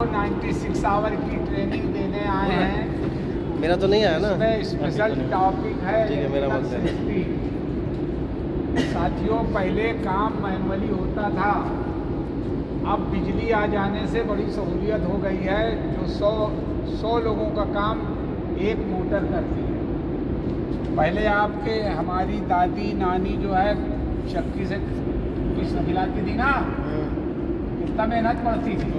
96 our की training देने आए हैं। मेरा तो नहीं आया ना। इसमें स्पेशल टॉपिक है ठीक है, मेरा मत लेना। सेफ्टी। साथियों, पहले काम मैनुअली होता था, अब बिजली आ जाने से बड़ी सहूलियत हो गई है। जो 100 लोगों का काम एक मोटर करती है। पहले आपके हमारी दादी नानी जो है चक्की से खिलाती थी ना, कितना मेहनत पड़ती थी।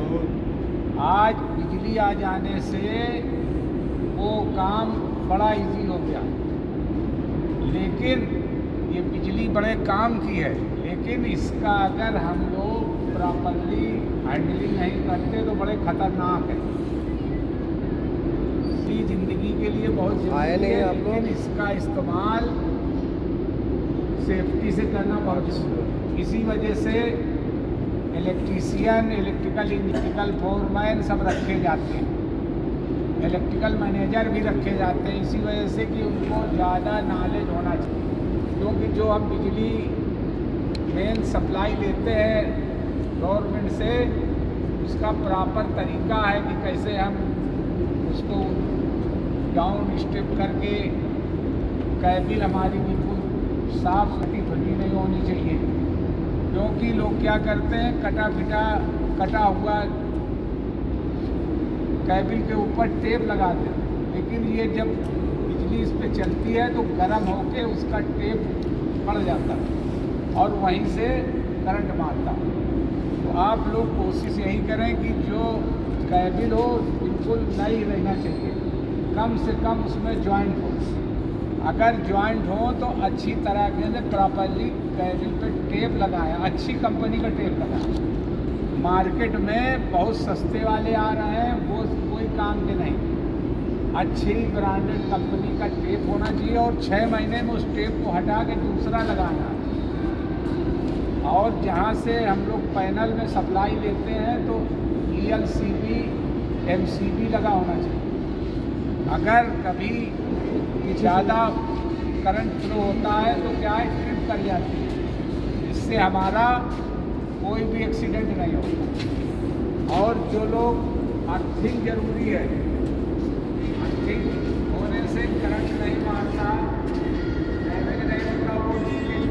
आज बिजली आ जाने से वो काम बड़ा इजी हो गया। लेकिन ये बिजली बड़े काम की है, लेकिन इसका अगर हम लोग प्रॉपरली हैंडलिंग नहीं करते तो बड़े खतरनाक है। इसकी ज़िंदगी के लिए बहुत जरूरी है, लेकिन इसका इस्तेमाल सेफ्टी से करना बहुत जरूरी है। इसी वजह से इलेक्ट्रीशियन, इलेक्ट्रिकल फोरमैन सब रखे जाते हैं, इलेक्ट्रिकल मैनेजर भी रखे जाते हैं। इसी वजह से कि उनको ज़्यादा नॉलेज होना चाहिए, क्योंकि जो हम बिजली मेन सप्लाई लेते हैं गवर्नमेंट से, उसका प्रॉपर तरीका है कि कैसे हम उसको डाउन स्टेप करके केबिल हमारी बिल्कुल साफ सुथरी फटी नहीं होनी चाहिए। क्योंकि लोग क्या करते हैं, कटा हुआ केबिल के ऊपर टेप लगाते हैं, लेकिन ये जब बिजली इस पे चलती है तो गर्म होके उसका टेप पड़ जाता है और वहीं से करंट मारता है। तो आप लोग कोशिश यही करें कि जो केबिल हो बिल्कुल नई रहना चाहिए, कम से कम उसमें जॉइंट हो। अगर जॉइंट हो तो अच्छी तरह से प्रॉपरली केबिल पे टेप लगाएं, अच्छी कंपनी का टेप लगाएं। मार्केट में बहुत सस्ते वाले आ रहे हैं, वो कोई काम के नहीं। अच्छी ब्रांडेड कंपनी का टेप होना चाहिए और 6 महीने में उस टेप को हटा के दूसरा लगाना है। और जहाँ से हम लोग पैनल में सप्लाई लेते हैं तो ELCB MCB लगा होना चाहिए। अगर कभी ज़्यादा करंट फ्लो होता है तो क्या है, ट्रिप कर जाती है, इससे हमारा कोई भी एक्सीडेंट नहीं होता। और जो लोग अर्थिंग जरूरी है, अर्थिंग होने से करंट नहीं मारता, डैमेज नहीं होता, वो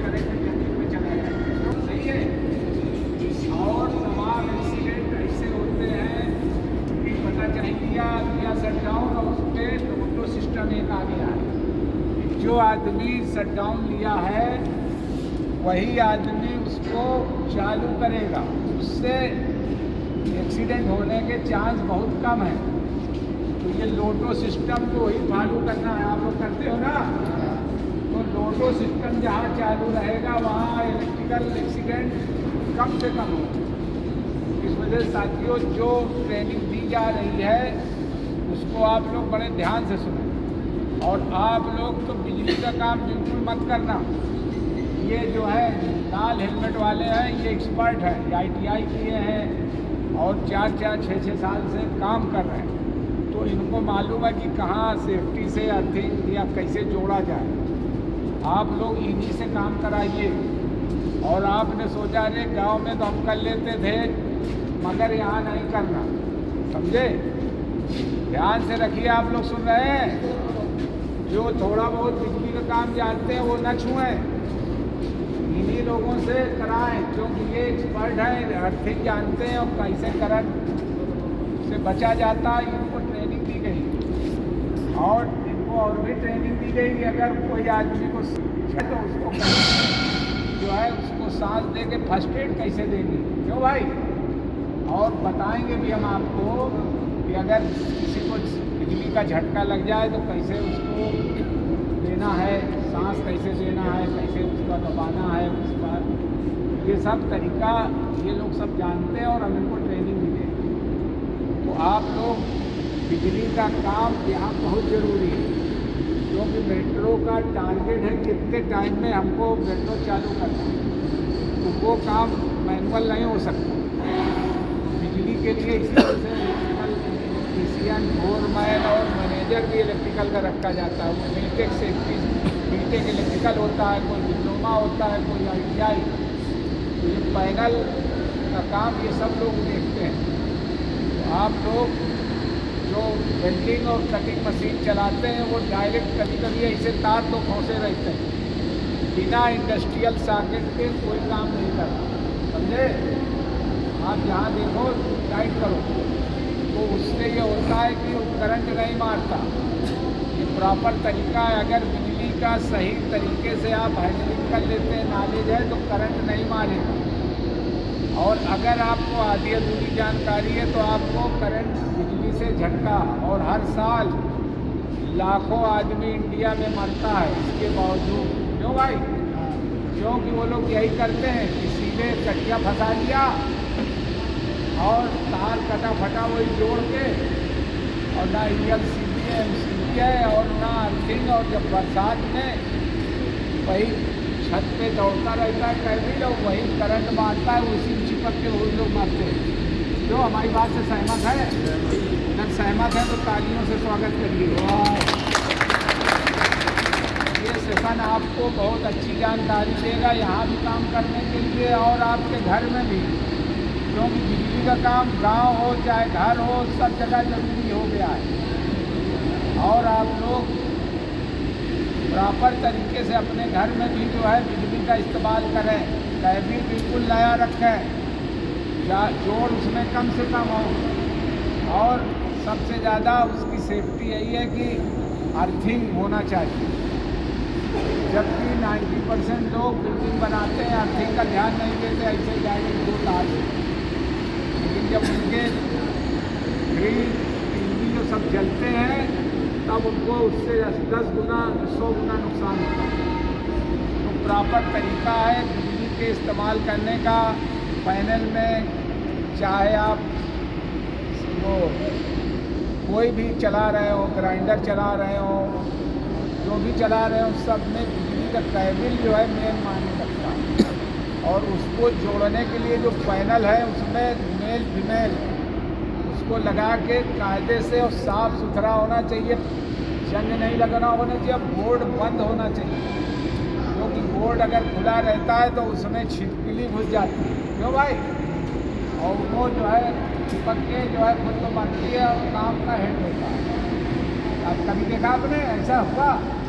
करेक्ट जमीन में चला जाता है। सही है। और तमाम एक्सीडेंट ऐसे होते हैं कि पता चल गया शटडाउन और उस पर ऑटो सिस्टम एक आ गया है। जो आदमी शटडाउन लिया है वही आदमी उसको चालू करेगा, उससे एक्सीडेंट होने के चांस बहुत कम है। तो ये लोटो सिस्टम तो वही फॉलो करना है, आप लोग करते हो ना। तो लोटो सिस्टम जहाँ चालू रहेगा वहाँ इलेक्ट्रिकल एक्सीडेंट कम से कम हो। इस वजह से साथियों, जो ट्रेनिंग दी जा रही है उसको आप लोग बड़े ध्यान से सुनें। और आप लोग तो बिजली का काम बिल्कुल मत करना। ये जो है लाल हेलमेट वाले हैं, ये एक्सपर्ट हैं, ये ITI किए हैं और 4-4, 6-6 साल से काम कर रहे हैं। तो इनको मालूम है कि कहाँ सेफ्टी से अर्थिंग या कैसे जोड़ा जाए। आप लोग इन्हीं से काम कराइए। और आपने सोचा अरे गांव में तो हम कर लेते थे, मगर यहाँ नहीं करना, समझे। ध्यान से रखिए, आप लोग सुन रहे हैं। जो थोड़ा बहुत बिजली का काम जानते हैं वो न छुएं, इन्हीं लोगों से कराएं, क्योंकि ये एक्सपर्ट हैं, अर्थिंग जानते हैं और कैसे करंट से बचा जाता है। इनको ट्रेनिंग दी गई और इनको और भी ट्रेनिंग दी गई कि अगर कोई आदमी को तो उसको जो है उसको सांस दे के फर्स्ट एड कैसे देनी, क्यों भाई। और बताएंगे भी हम आपको कि अगर किसी को बिजली का झटका लग जाए तो कैसे उसको देना है, सांस कैसे देना है, कैसे उसका दबाना है, उसका ये सब तरीका ये लोग सब जानते हैं और हम इनको ट्रेनिंग भी देंगे। तो आप लोग बिजली का काम यहाँ बहुत ज़रूरी है, क्योंकि मेट्रो का टारगेट है कि इतने टाइम में हमको मेट्रो चालू करना है। तो वो काम मैनुअल नहीं हो सकता बिजली के लिए। इसी वजह से इलेक्ट्रीशियन, फोरमैन और मैनेजर भी इलेक्ट्रिकल का रखा जाता है। वो बीटेक सेफ्टी, बीटेक इलेक्ट्रिकल होता है, कोई डिप्लोमा होता है, कोई ITI। तो ये पैनल का काम ये सब लोग देखते हैं। आप लोग जो वेल्डिंग और कटिंग मशीन चलाते हैं वो डायरेक्ट कभी कभी ऐसे तार तो फंसे रहते हैं, बिना इंडस्ट्रियल सॉकेट के कोई काम नहीं करता, समझे। आप यहाँ देखो टाइट करो तो उससे ये होता है कि वो करंट नहीं मारता। ये प्रॉपर तरीका है। अगर बिजली का सही तरीके से आप हैंडलिंग कर लेते हैं, नॉलेज है, तो करंट नहीं मारेगा। और अगर आपको आधी अधूरी जानकारी है तो आपको करंट बिजली से झटका, और हर साल लाखों आदमी इंडिया में मरता है इसके बावजूद। क्यों भाई? क्योंकि वो लोग यही करते हैं कि सीधे चटिया फंसा लिया और तार कटा फटा वही जोड़ के, और ना ELCB है, MCB है, और ना अर्थिंग। और जब बरसात में वही छत पे दौड़ता रहता है कैबिल, और वही करंट मारता है, उसी में चिपक के वो लोग मारते हैं। जो हमारी बात से सहमत है? अगर सहमत है तो तालियों से स्वागत करिए। ये सेशन आपको बहुत अच्छी जानकारी देगा यहाँ भी काम करने के लिए और आपके घर में भी, क्योंकि बिजली का काम गांव हो चाहे घर हो सब जगह जरूरी हो गया है। और आप लोग प्रॉपर तरीके से अपने घर में भी जो है बिजली का इस्तेमाल करें, कैबिल बिल्कुल नया रखें, जोड़ उसमें कम से कम हो, और सबसे ज़्यादा उसकी सेफ्टी यही है कि अर्थिंग होना चाहिए। जबकि 90% लोग बिल्डिंग बनाते हैं, अर्थिंग का ध्यान नहीं देते, ऐसे जाएंगे दो तार से। लेकिन जब उनके ग्रिल टीवी जो सब जलते हैं तब उनको उससे 10 गुना 100 गुना नुकसान होता है। तो प्रॉपर तरीका है बिजली के इस्तेमाल करने का। पैनल में चाहे आप वो कोई भी चला रहे हो, ग्राइंडर चला रहे हो, जो भी चला रहे हो, सब में बिजली का कैबिल जो है मेन मायने रखता है। और उसको जोड़ने के लिए जो पैनल है उसमें मेल फीमेल उसको लगा के कायदे से और साफ़ सुथरा होना चाहिए, जंग नहीं लगना होना चाहिए, बोर्ड बंद होना चाहिए। क्योंकि बोर्ड अगर खुला रहता है तो उसमें छिपकली घुस जाती है। क्यों भाई? और वो जो है चिपक के जो है खुद तो बनती है और काम का हेड होता है। अब कभी देखा आपने ऐसा हुआ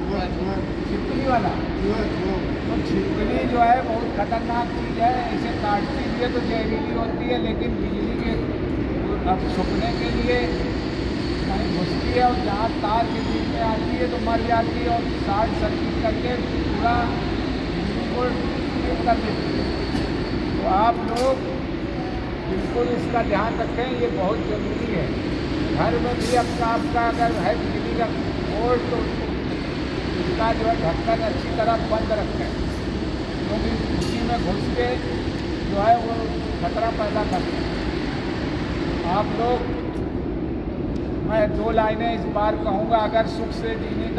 छिपकली वाला? तो छिपकली जो है बहुत खतरनाक चीज़ है, ऐसे काटती भी है तो जहरीली होती है, लेकिन बिजली के अब छुपने के लिए कहीं घुसती है और जहाँ तार के बीच में आती है तो मर जाती है और शॉर्ट सर्किट करके पूरा बिजली को ठीक कर देती है। तो आप लोग बिल्कुल इसका ध्यान रखें, ये बहुत ज़रूरी है। घर में भी आपका अगर है बिजली का बोर्ड तो इसका जो है ढक्कन अच्छी तरह बंद रखें, क्योंकि उसी में घुस के जो है वो खतरा पैदा करते हैं। आप लोग, मैं 2 लाइनें इस बार कहूँगा, अगर सुख से जीने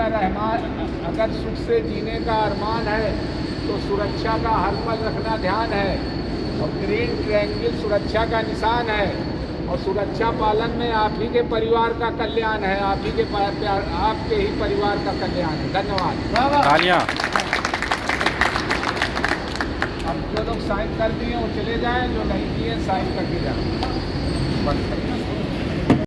का अरमान है तो सुरक्षा का हर पल रखना ध्यान है, और ग्रीन ट्रायंगल सुरक्षा का निशान है, और सुरक्षा पालन में आप ही के परिवार का कल्याण है, आपके ही परिवार का कल्याण है। धन्यवाद। अब जो लोग साइन कर दिए वो चले जाएं, जो नहीं किए साइन करके जाएं।